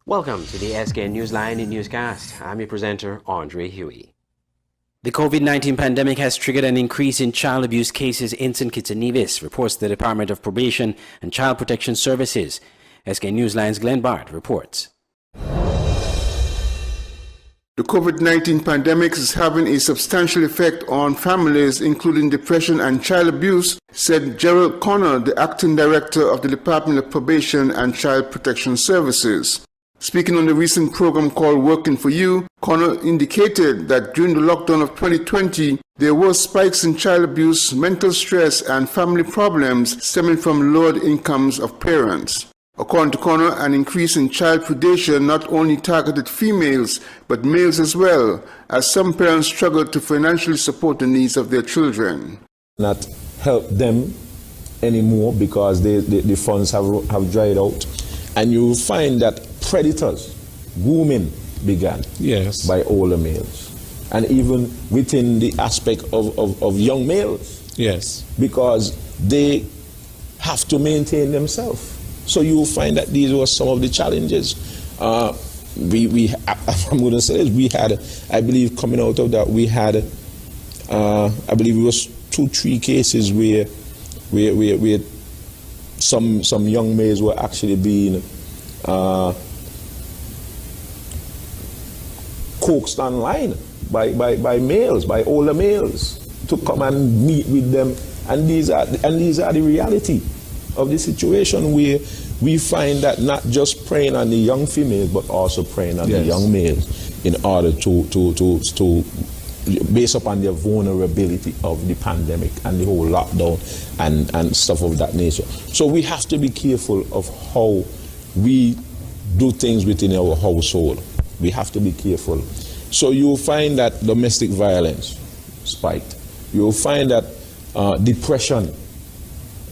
Welcome to the SK Newsline in Newscast. I'm your presenter, Andre Huey. The COVID-19 pandemic has triggered an increase in child abuse cases in St. Kitts and Nevis, reports the Department of Probation and Child Protection Services. SK Newsline's Glenn Bart reports. The COVID-19 pandemic is having a substantial effect on families, including depression and child abuse, said Gerald Connor, the acting director of the Department of Probation and Child Protection Services. Speaking on the recent program called Working for You, Connor indicated that during the lockdown of 2020, there were spikes in child abuse, mental stress, and family problems stemming from lowered incomes of parents. According to Connor, an increase in child predation not only targeted females, but males as well, as some parents struggled to financially support the needs of their children. Not help them anymore because the funds have dried out. And you find that predators, grooming began by older males. And even within the aspect of young males. Yes. Because they have to maintain themselves. So you find that these were some of the challenges. I'm going to say this, we had, I believe coming out of that, we had, I believe it was 2-3 cases where some young males were actually being coaxed online by males, by older males, to come and meet with them, and these are the reality of the situation, where we find that not just preying on the young females, but also preying on the young males, in order to based upon their vulnerability of the pandemic and the whole lockdown and stuff of that nature. So we have to be careful of how we do things within our household. We have to be careful. So you'll find that domestic violence spiked. You'll find that depression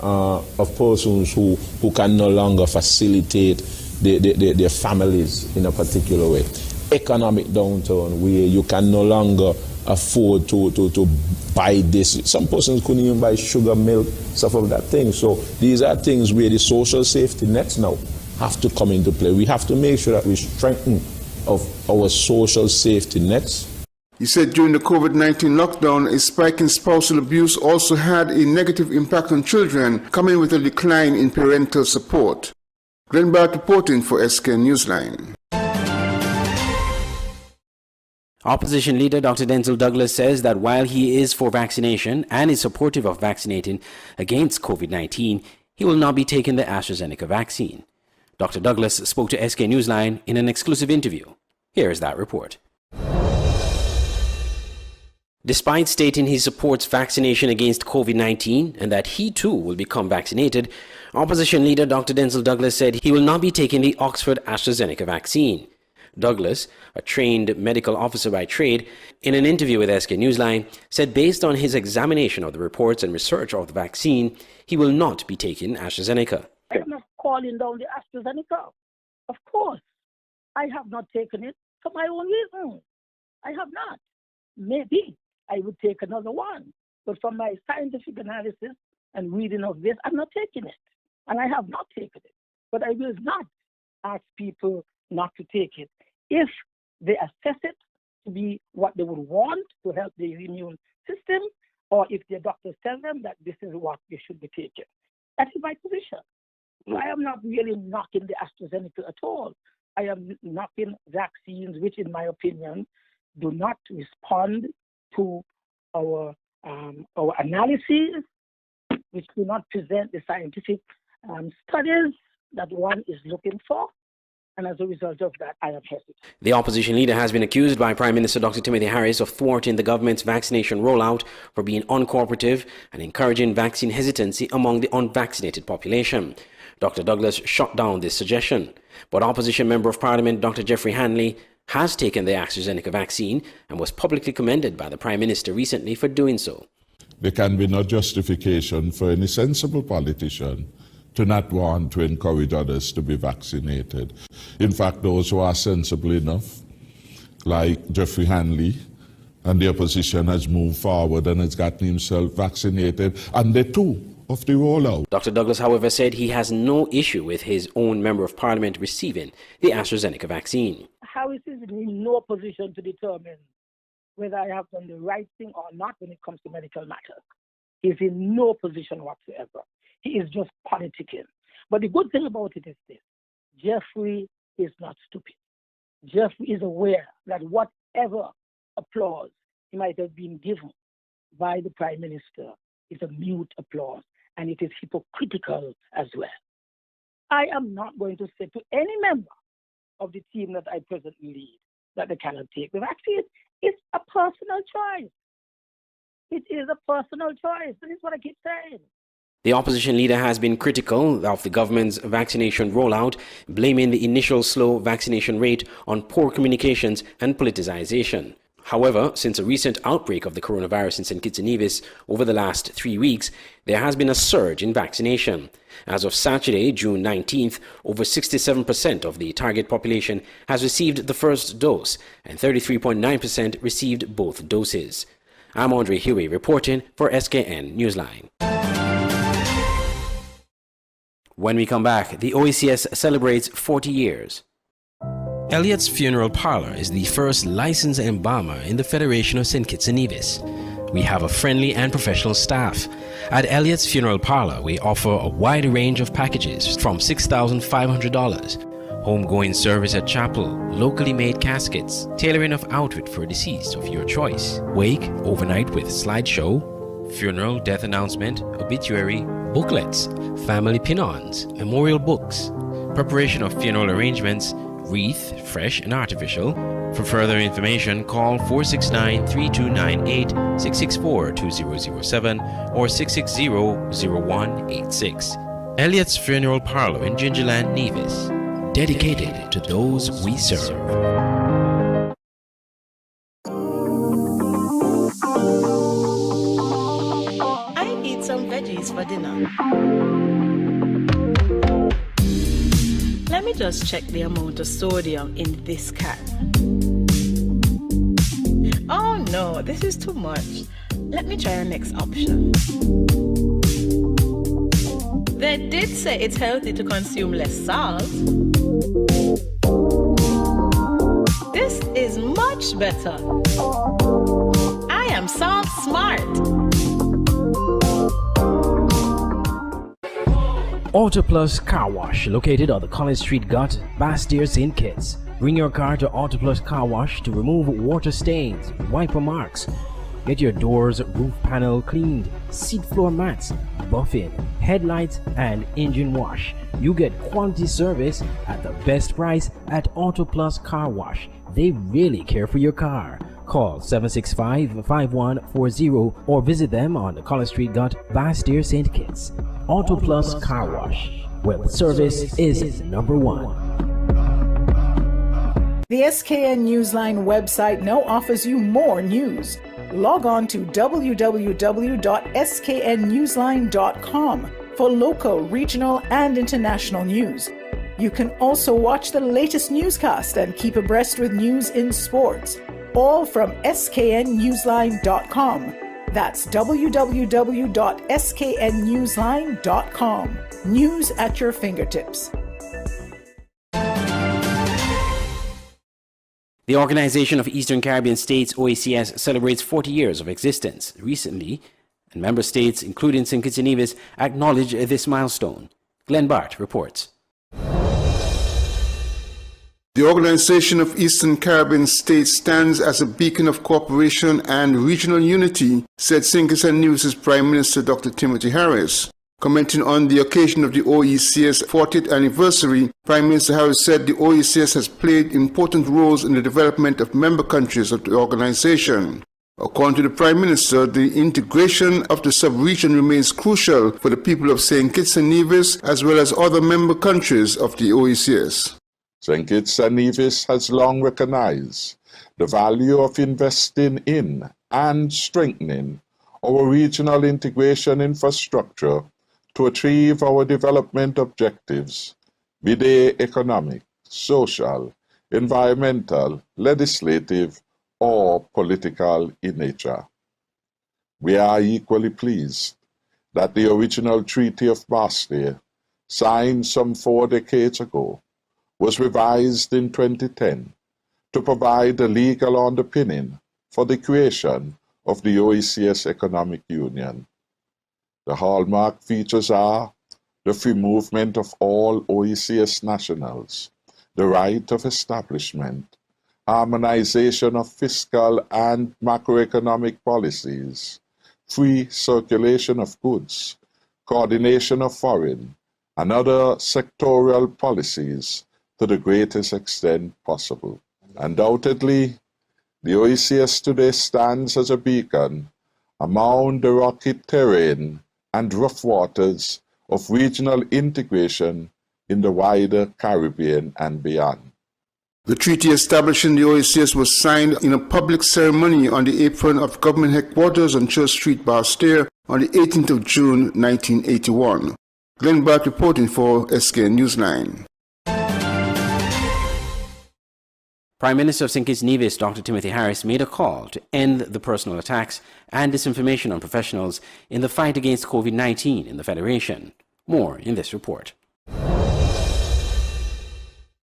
of persons who can no longer facilitate their families in a particular way. Economic downturn, where you can no longer afford to buy this. Some persons couldn't even buy sugar, milk, stuff of that thing. So these are things where the social safety nets now have to come into play. We have to make sure that we strengthen of our social safety nets. He said during the COVID-19 lockdown, a spike in spousal abuse also had a negative impact on children, coming with a decline in parental support. Glenn Bart reporting for SK Newsline. Opposition leader Dr. Denzel Douglas says that while he is for vaccination and is supportive of vaccinating against COVID-19, he will not be taking the AstraZeneca vaccine. Dr. Douglas spoke to SK Newsline in an exclusive interview. Here is that report. Despite stating he supports vaccination against COVID-19 and that he too will become vaccinated, opposition leader Dr. Denzel Douglas said he will not be taking the Oxford AstraZeneca vaccine. Douglas, a trained medical officer by trade, in an interview with SK Newsline, said based on his examination of the reports and research of the vaccine, he will not be taking AstraZeneca. I'm not calling down the AstraZeneca. Of course, I have not taken it for my own reasons. I have not. Maybe I would take another one. But from my scientific analysis and reading of this, I'm not taking it. And I have not taken it. But I will not ask people not to take it if they assess it to be what they would want to help their immune system, or if their doctors tell them that this is what they should be taking. That is my position. I am not really knocking the AstraZeneca at all. I am knocking vaccines which, in my opinion, do not respond to our analyses, which do not present the scientific studies that one is looking for. And as a result of that, I am hesitant. The opposition leader has been accused by Prime Minister Dr. Timothy Harris of thwarting the government's vaccination rollout for being uncooperative and encouraging vaccine hesitancy among the unvaccinated population. Dr. Douglas shot down this suggestion. But opposition member of Parliament Dr. Jeffrey Hanley has taken the AstraZeneca vaccine and was publicly commended by the Prime Minister recently for doing so. There can be no justification for any sensible politician to not want to encourage others to be vaccinated. In fact, those who are sensible enough, like Jeffrey Hanley, and the opposition has moved forward and has gotten himself vaccinated, and they too of the rollout. Dr. Douglas, however, said he has no issue with his own Member of Parliament receiving the AstraZeneca vaccine. Harris is in no position to determine whether I have done the right thing or not when it comes to medical matters. He's in no position whatsoever. He is just politicking. But the good thing about it is this: Jeffrey is not stupid. Jeffrey is aware that whatever applause he might have been given by the Prime Minister is a mute applause, and it is hypocritical as well. I am not going to say to any member of the team that I presently lead that they cannot take the vaccine. It's a personal choice. It is a personal choice. That is what I keep saying. The opposition leader has been critical of the government's vaccination rollout, blaming the initial slow vaccination rate on poor communications and politicization. However, since a recent outbreak of the coronavirus in St. Kitts and Nevis over the last 3 weeks, there has been a surge in vaccination. As of Saturday, June 19th, over 67% of the target population has received the first dose, and 33.9% received both doses. I'm Andre Huey reporting for SKN Newsline. When we come back, the OECS celebrates 40 years. Elliott's Funeral Parlor is the first licensed embalmer in the Federation of St. Kitts and Nevis. We have a friendly and professional staff. At Elliott's Funeral Parlor, we offer a wide range of packages from $6,500, homegoing service at chapel, locally made caskets, tailoring of outfit for deceased of your choice, wake, overnight with slideshow, funeral, death announcement, obituary, booklets, family pin-ons, memorial books, preparation of funeral arrangements, wreath, fresh and artificial. For further information, call 469-3298, 664-2007, or 660-0186. Elliott's Funeral Parlor in Gingerland, Nevis. Dedicated to those we serve. Some veggies for dinner. Let me just check the amount of sodium in this can. Oh no, this is too much. Let me try the next option. They did say it's healthy to consume less salt. This is much better. I am salt smart. Auto Plus Car Wash, located on the College Street Gut, Bastyr, St. Kitts. Bring your car to Auto Plus Car Wash to remove water stains, wiper marks. Get your doors, roof panel cleaned, seat floor mats, buffing, headlights, and engine wash. You get quality service at the best price at Auto Plus Car Wash. They really care for your car. Call 765-5140 or visit them on the College Street Gut, Bastyr, St. Kitts. Auto Plus Car Wash, where the service is number one. The SKN Newsline website now offers you more news. Log on to www.sknnewsline.com for local, regional, and international news. You can also watch the latest newscast and keep abreast with news in sports, all from sknnewsline.com. That's www.sknnewsline.com. News at your fingertips. The Organization of Eastern Caribbean States, OECS, celebrates 40 years of existence recently, and member states, including St. Kitts and Nevis, acknowledge this milestone. Glenn Bart reports. The Organization of Eastern Caribbean States stands as a beacon of cooperation and regional unity, said St. Kitts and Nevis' Prime Minister Dr. Timothy Harris. Commenting on the occasion of the OECS 40th anniversary, Prime Minister Harris said the OECS has played important roles in the development of member countries of the organization. According to the Prime Minister, the integration of the sub-region remains crucial for the people of St. Kitts and Nevis as well as other member countries of the OECS. St. Kitts and Nevis has long recognized the value of investing in and strengthening our regional integration infrastructure to achieve our development objectives, be they economic, social, environmental, legislative, or political in nature. We are equally pleased that the original Treaty of Bastille, signed some 4 decades ago, was revised in 2010 to provide a legal underpinning for the creation of the OECS Economic Union. The hallmark features are the free movement of all OECS nationals, the right of establishment, harmonization of fiscal and macroeconomic policies, free circulation of goods, coordination of foreign and other sectoral policies to the greatest extent possible. Undoubtedly, the OECS today stands as a beacon among the rocky terrain and rough waters of regional integration in the wider Caribbean and beyond. The treaty establishing the OECS was signed in a public ceremony on the apron of government headquarters on Church Street, Bastille, on the 18th of June, 1981. Glenn Bart reporting for SK Newsline. Prime Minister of St. Kitts Nevis, Dr. Timothy Harris, made a call to end the personal attacks and disinformation on professionals in the fight against COVID-19 in the Federation. More in this report.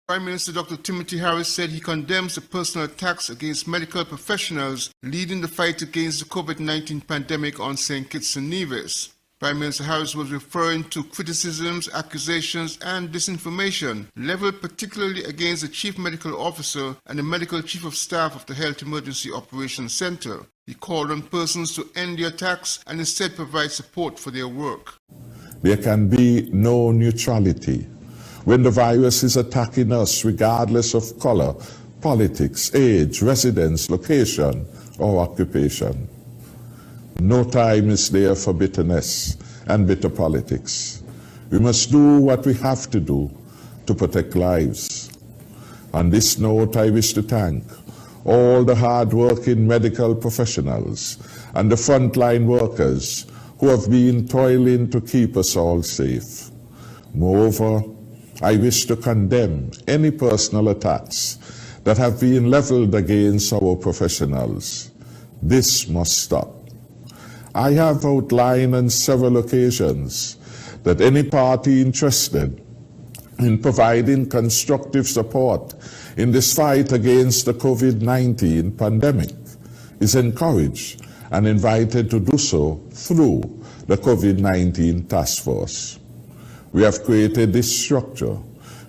Prime Minister Dr. Timothy Harris said he condemns the personal attacks against medical professionals leading the fight against the COVID-19 pandemic on St. Kitts and Nevis. Prime Minister Harris was referring to criticisms, accusations, and disinformation leveled particularly against the Chief Medical Officer and the Medical Chief of Staff of the Health Emergency Operations Center. He called on persons to end the attacks and instead provide support for their work. There can be no neutrality when the virus is attacking us regardless of color, politics, age, residence, location, or occupation. No time is there for bitterness and bitter politics. We must do what we have to do to protect lives. On this note, I wish to thank all the hard-working medical professionals and the frontline workers who have been toiling to keep us all safe. Moreover, I wish to condemn any personal attacks that have been leveled against our professionals. This must stop. I have outlined on several occasions that any party interested in providing constructive support in this fight against the COVID-19 pandemic is encouraged and invited to do so through the COVID-19 task force. We have created this structure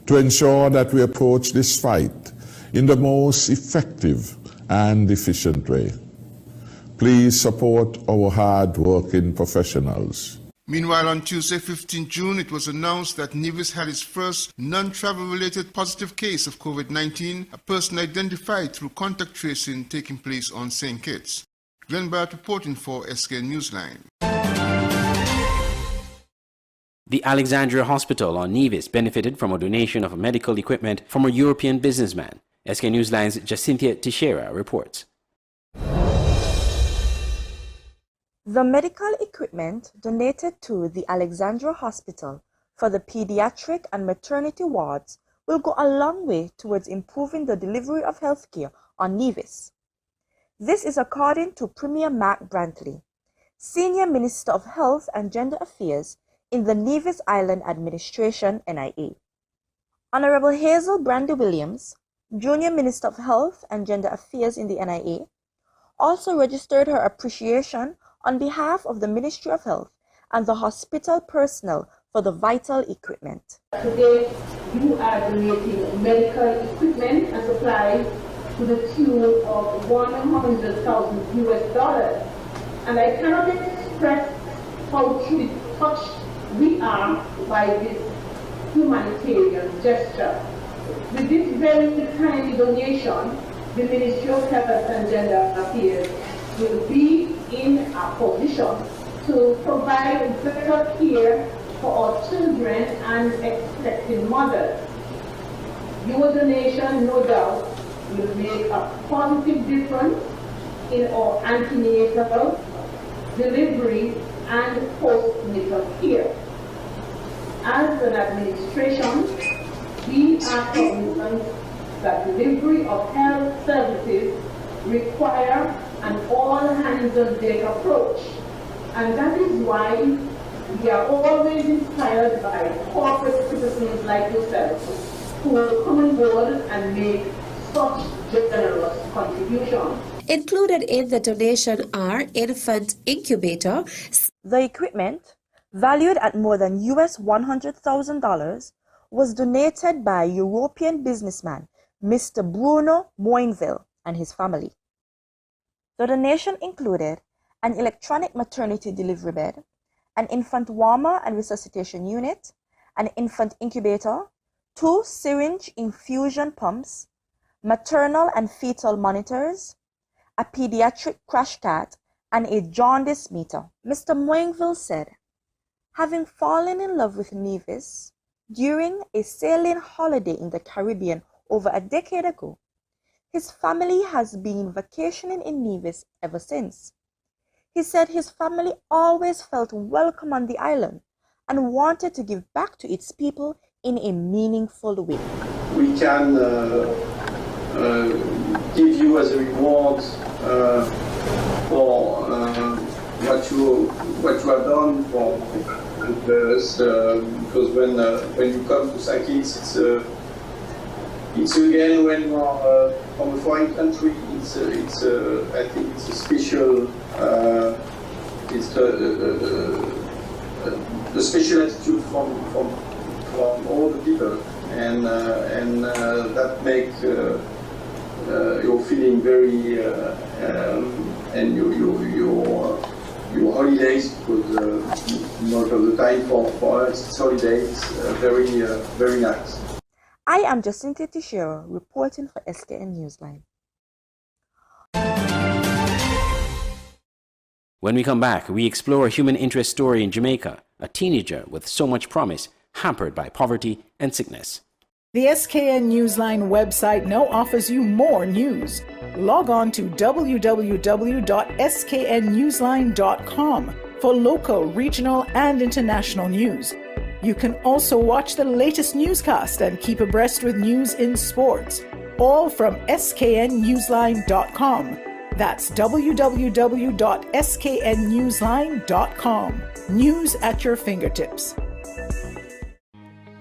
to ensure that we approach this fight in the most effective and efficient way. Please support our hard-working professionals. Meanwhile, on Tuesday, 15 June, it was announced that Nevis had its first non-travel-related positive case of COVID-19, a person identified through contact tracing taking place on St. Kitts. Glenn Bart reporting for SK Newsline. The Alexandria Hospital on Nevis benefited from a donation of medical equipment from a European businessman. SK Newsline's Jacinthia Teixeira reports. The medical equipment donated to the Alexandria Hospital for the pediatric and maternity wards will go a long way towards improving the delivery of healthcare on Nevis. This is according to Premier Mark Brantley, Senior Minister of Health and Gender Affairs in the Nevis Island Administration NIA. Honorable Hazel Brandy Williams, Junior Minister of Health and Gender Affairs in the NIA, also registered her appreciation on behalf of the Ministry of Health and the hospital personnel for the vital equipment. Today, you are donating medical equipment and supplies to the tune of $100,000. And I cannot express how truly touched we are by this humanitarian gesture. With this very timely donation, the Ministry of Health and Gender Affairs will be in a position to provide better care for our children and expecting mothers. Your donation, no doubt, will make a positive difference in our antenatal, delivery, and postnatal care. As an administration, we are cognizant that delivery of health services require an all-hands-on-deck approach, and that is why We are always inspired by corporate citizens like yourself who will come on board and make such generous contributions. Included in the donation are infant incubator. The equipment, valued at more than US $100,000, was donated by European businessman Mr. Bruno Moinville and his family. The donation included an electronic maternity delivery bed, an infant warmer and resuscitation unit, an infant incubator, 2 syringe infusion pumps, maternal and fetal monitors, a pediatric crash cart, and a jaundice meter. Mr. Moinville said, having fallen in love with Nevis during a sailing holiday in the Caribbean over a decade ago, his family has been vacationing in Nevis ever since. He said his family always felt welcome on the island and wanted to give back to its people in a meaningful way. We can give you as a reward for what you have done for us, because when you come to St. Kitts, it's again when you are from a foreign country. I think it's a special. It's the special attitude from all the people, and that make your feeling very and your holidays, because most of the time for us it's holidays, very nice. I am Jacinta Teixeira reporting for SKN Newsline. When we come back, we explore a human interest story in Jamaica, a teenager with so much promise, hampered by poverty and sickness. The SKN Newsline website now offers you more news. Log on to www.sknnewsline.com for local, regional, and international news. You can also watch the latest newscast and keep abreast with news in sports, all from sknnewsline.com. That's www.sknnewsline.com. News at your fingertips.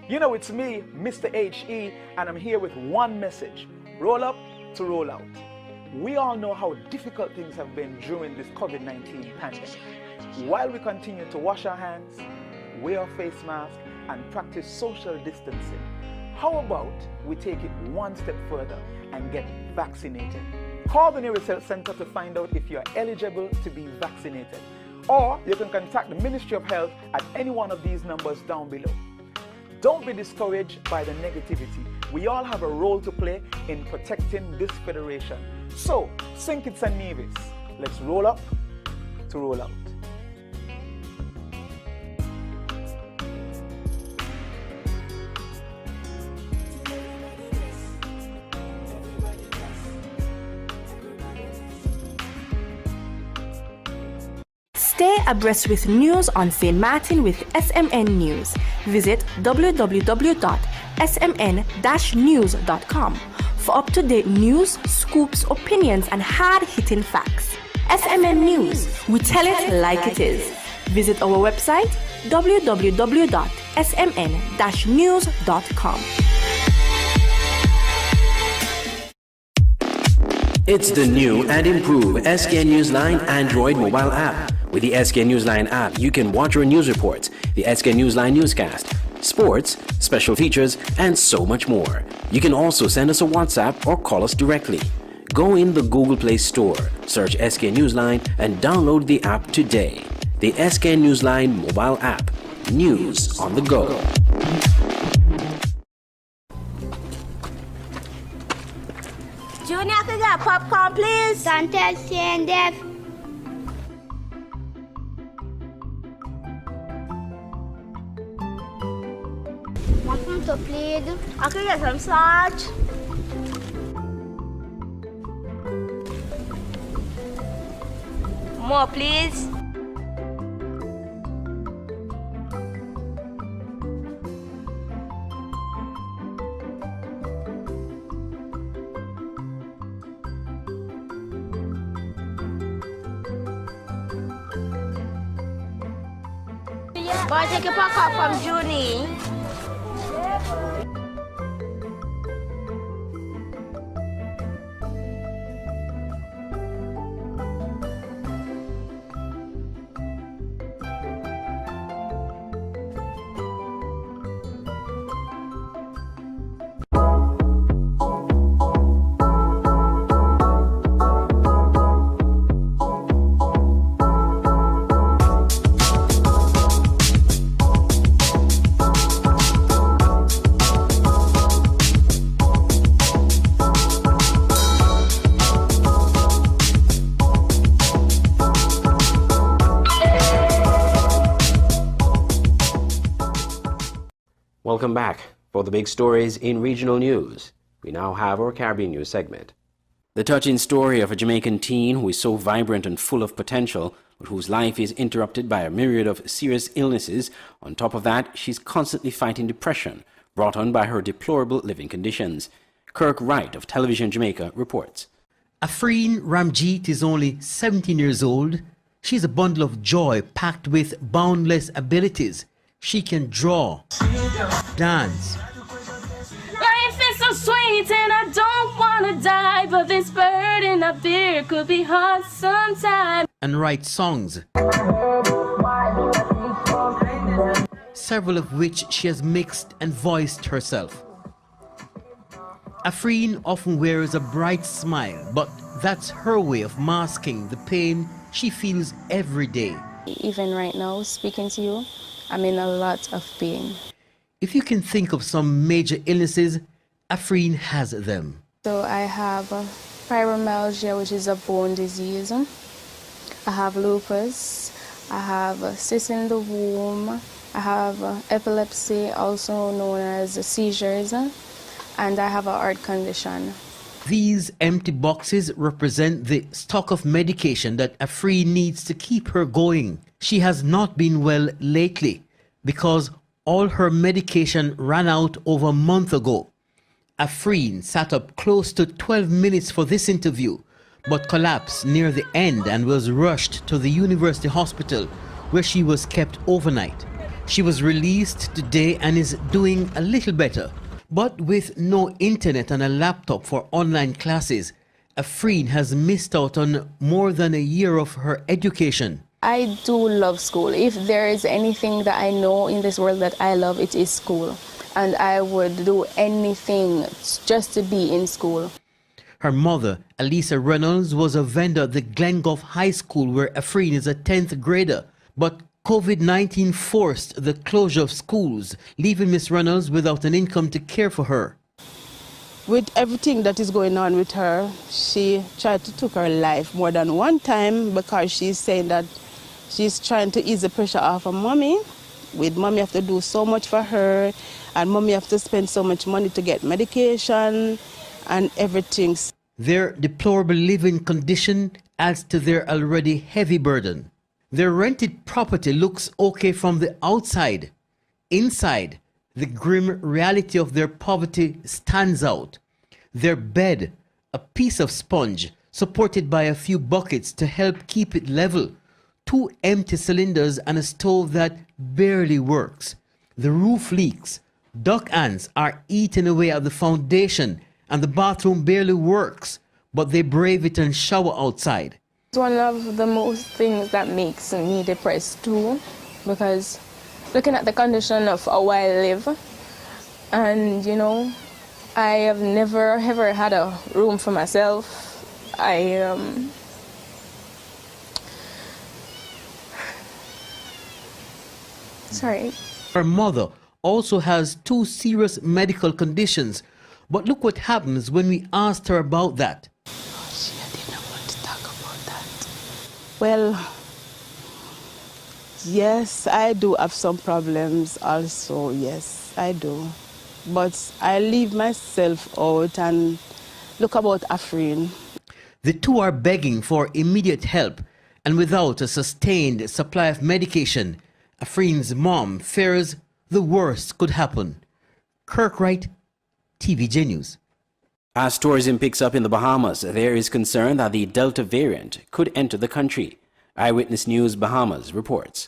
You know, it's me, Mr. HE, and I'm here with one message: roll up to roll out. We all know how difficult things have been during this COVID-19 pandemic. While we continue to wash our hands, wear a face mask, and practice social distancing, how about we take it one step further and get vaccinated? Call the nearest health center to find out if you are eligible to be vaccinated, or you can contact the Ministry of Health at any one of these numbers down below. Don't be discouraged by the negativity. We all have a role to play in protecting this federation. So, St. Kitts and Nevis, let's roll up to roll out. Stay abreast with news on St. Martin with SMN News. Visit www.smn-news.com for up-to-date news, scoops, opinions, and hard-hitting facts. SMN News, we tell it like it is. Visit our website www.smn-news.com. It's the new and improved SKN Newsline Android mobile app. With the SKN Newsline app, you can watch your news reports, the SKN Newsline newscast, sports, special features, and so much more. You can also send us a WhatsApp or call us directly. Go in the Google Play Store, search SKN Newsline, and download the app today. The SKN Newsline mobile app. News on the go. Junior, can I get popcorn, please? Santel, and Dev. Want to plead? I can get some salt. More, please. Boy, take your pack up from Junie. Welcome back. For the big stories in regional news, we now have our Caribbean news segment. The touching story of a Jamaican teen who is so vibrant and full of potential, but whose life is interrupted by a myriad of serious illnesses. On top of that, she's constantly fighting depression, brought on by her deplorable living conditions. Kirk Wright of Television Jamaica reports. Afreen Ramjeet is only 17 years old. She's a bundle of joy packed with boundless abilities. She can draw, dance. Life is so sweet and I don't want to die, but this burden of beer could be hard sometimes. And write songs, several of which she has mixed and voiced herself. Afreen often wears a bright smile, but that's her way of masking the pain she feels every day. Even right now, speaking to you, I'm in a lot of pain. If you can think of some major illnesses, Afreen has them. So I have fibromyalgia, which is a bone disease. I have lupus. I have cysts in the womb. I have epilepsy, also known as seizures. And I have a heart condition. These empty boxes represent the stock of medication that Afreen needs to keep her going. She has not been well lately because all her medication ran out over a month ago. Afreen sat up close to 12 minutes for this interview, but collapsed near the end and was rushed to the university hospital where she was kept overnight. She was released today and is doing a little better. But with no internet and a laptop for online classes, Afreen has missed out on more than a year of her education. I do love school. If there is anything that I know in this world that I love, it is school. And I would do anything just to be in school. Her mother, Elisa Reynolds, was a vendor at the Glengough High School where Afreen is a 10th grader. But COVID-19 forced the closure of schools, leaving Miss Reynolds without an income to care for her. With everything that is going on with her, she tried to take her life more than one time because she's saying that she's trying to ease the pressure off her mommy. With mommy have to do so much for her, and mommy have to spend so much money to get medication and everything. Their deplorable living condition adds to their already heavy burden. Their rented property looks okay from the outside. Inside, the grim reality of their poverty stands out. Their bed, a piece of sponge, supported by a few buckets to help keep it level. 2 empty cylinders and a stove that barely works. The roof leaks. Duck ants are eating away at the foundation, and the bathroom barely works, but they brave it and shower outside. It's one of the most things that makes me depressed too, because looking at the condition of how I live, and I have never ever had a room for myself. Sorry. Her mother also has 2 serious medical conditions, but look what happens when we asked her about that. Well, yes, I do have some problems also, yes, I do. But I leave myself out and look about Afreen. The 2 are begging for immediate help, and without a sustained supply of medication, Afreen's mom fears the worst could happen. Kirk Wright, TVJ News. As tourism picks up in the Bahamas, there is concern that the Delta variant could enter the country. Eyewitness News Bahamas reports.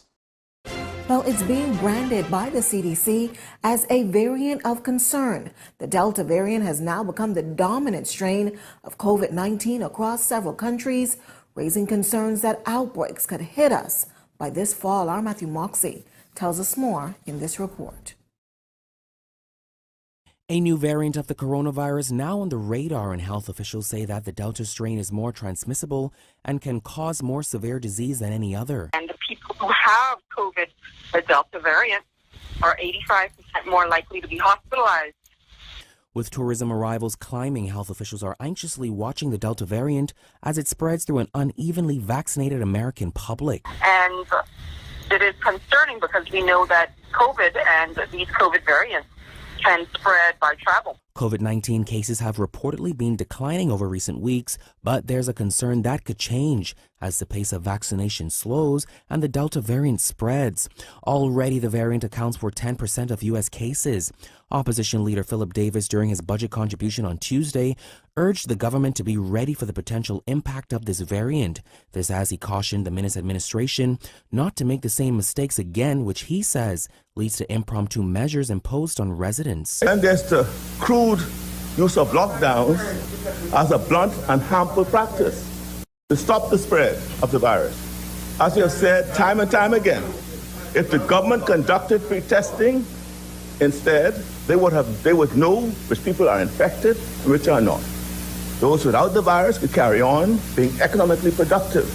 Well, it's being branded by the CDC as a variant of concern. The Delta variant has now become the dominant strain of COVID-19 across several countries, raising concerns that outbreaks could hit us by this fall. Our Matthew Moxie tells us more in this report. A new variant of the coronavirus now on the radar, and health officials say that the Delta strain is more transmissible and can cause more severe disease than any other. And the people who have COVID, the Delta variant, are 85% more likely to be hospitalized. With tourism arrivals climbing, health officials are anxiously watching the Delta variant as it spreads through an unevenly vaccinated American public. And it is concerning because we know that COVID and these COVID variants can spread by travel. COVID-19 cases have reportedly been declining over recent weeks, but there's a concern that could change as the pace of vaccination slows and the Delta variant spreads. Already, the variant accounts for 10% of U.S. cases. Opposition leader Philip Davis, during his budget contribution on Tuesday, urged the government to be ready for the potential impact of this variant. This as he cautioned the Minnis administration not to make the same mistakes again, which he says leads to impromptu measures imposed on residents. And there's the crude use of lockdowns as a blunt and harmful practice to stop the spread of the virus. As you have said time and time again, if the government conducted free testing instead, they would know which people are infected and which are not. Those without the virus could carry on being economically productive,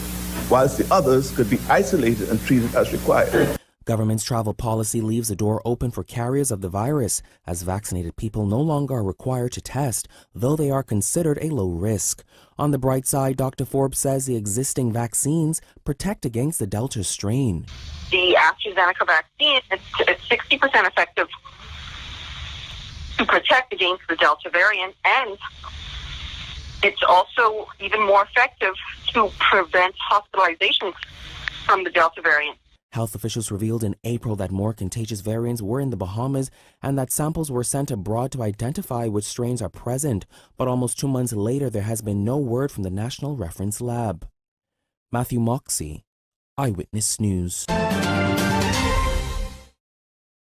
whilst the others could be isolated and treated as required. Government's travel policy leaves the door open for carriers of the virus, as vaccinated people no longer are required to test, though they are considered a low risk. On the bright side, Dr. Forbes says the existing vaccines protect against the Delta strain. The AstraZeneca vaccine is 60% effective to protect against the Delta variant, and it's also even more effective to prevent hospitalizations from the Delta variant. Health officials revealed in April that more contagious variants were in the Bahamas and that samples were sent abroad to identify which strains are present. But almost 2 months later, there has been no word from the National Reference Lab. Matthew Moxie, Eyewitness News.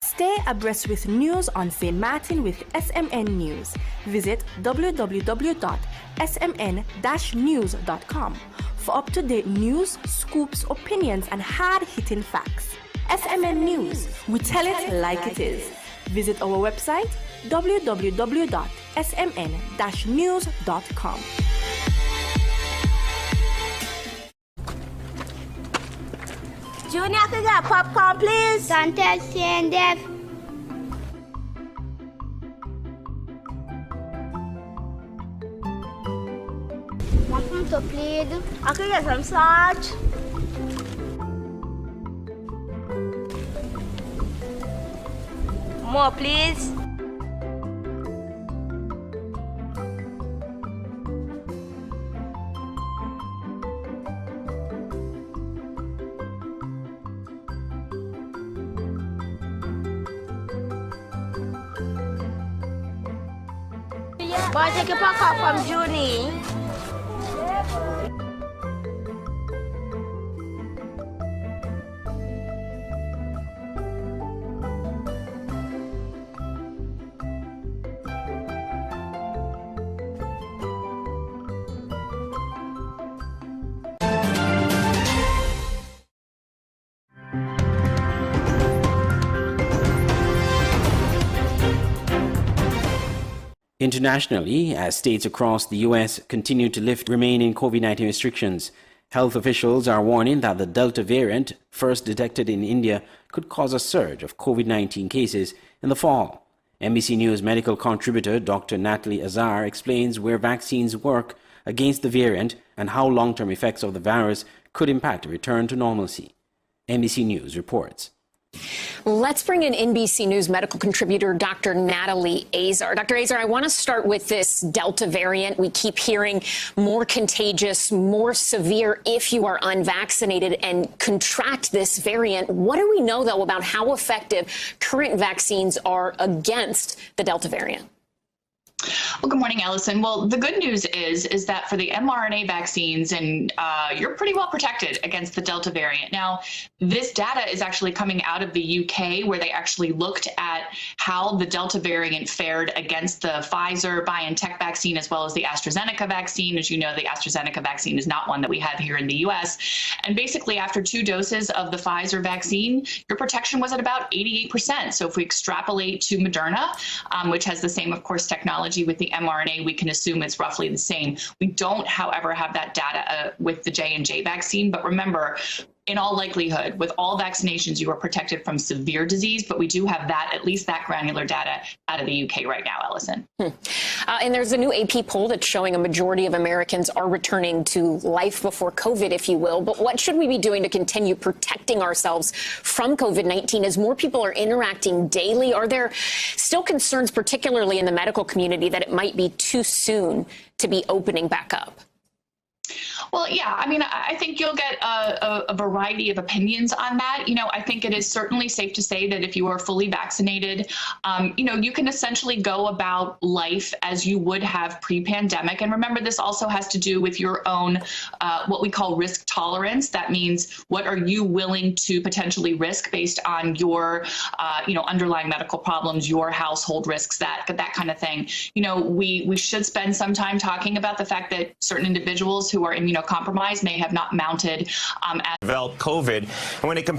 Stay abreast with news on St. Martin with SMN News. Visit www.smn-news.com for up-to-date news, scoops, opinions, and hard-hitting facts. SMN News, we tell it like it is. Visit our website www.smn-news.com. Junior, can I get popcorn, please? Don't tell Sandy. Want some to please? I can get some salt. More, please. Boy, take a pack up from Junie. Internationally, as states across the U.S. continue to lift remaining COVID-19 restrictions, health officials are warning that the Delta variant, first detected in India, could cause a surge of COVID-19 cases in the fall. NBC News medical contributor Dr. Natalie Azar explains where vaccines work against the variant and how long-term effects of the virus could impact a return to normalcy. NBC News reports. Let's bring in NBC News medical contributor Dr. Natalie Azar. Dr. Azar, I want to start with this Delta variant. We keep hearing more contagious, more severe if you are unvaccinated and contract this variant. What do we know, though, about how effective current vaccines are against the Delta variant? Well, good morning, Ellison. Well, the good news is that for the mRNA vaccines, and you're pretty well protected against the Delta variant. Now, this data is actually coming out of the UK, where they actually looked at how the Delta variant fared against the Pfizer-BioNTech vaccine as well as the AstraZeneca vaccine. As you know, the AstraZeneca vaccine is not one that we have here in the US. And basically, after 2 doses of the Pfizer vaccine, your protection was at about 88%. So if we extrapolate to Moderna, which has the same, of course, technology with the mRNA, we can assume it's roughly the same. We don't, however, have that data with the J&J vaccine. But remember, in all likelihood, with all vaccinations, you are protected from severe disease, but we do have that, at least that granular data out of the UK right now, Ellison. And there's a new AP poll that's showing a majority of Americans are returning to life before COVID, if you will. But what should we be doing to continue protecting ourselves from COVID-19 as more people are interacting daily? Are there still concerns, particularly in the medical community, that it might be too soon to be opening back up? Well, yeah, I mean, I think you'll get a variety of opinions on that. You know, I think it is certainly safe to say that if you are fully vaccinated, you know, you can essentially go about life as you would have pre-pandemic. And remember, this also has to do with your own, what we call risk tolerance. That means what are you willing to potentially risk based on your, you know, underlying medical problems, your household risks, that kind of thing. You know, we should spend some time talking about the fact that certain individuals who are immunocompromised may have not mounted developed COVID. And when it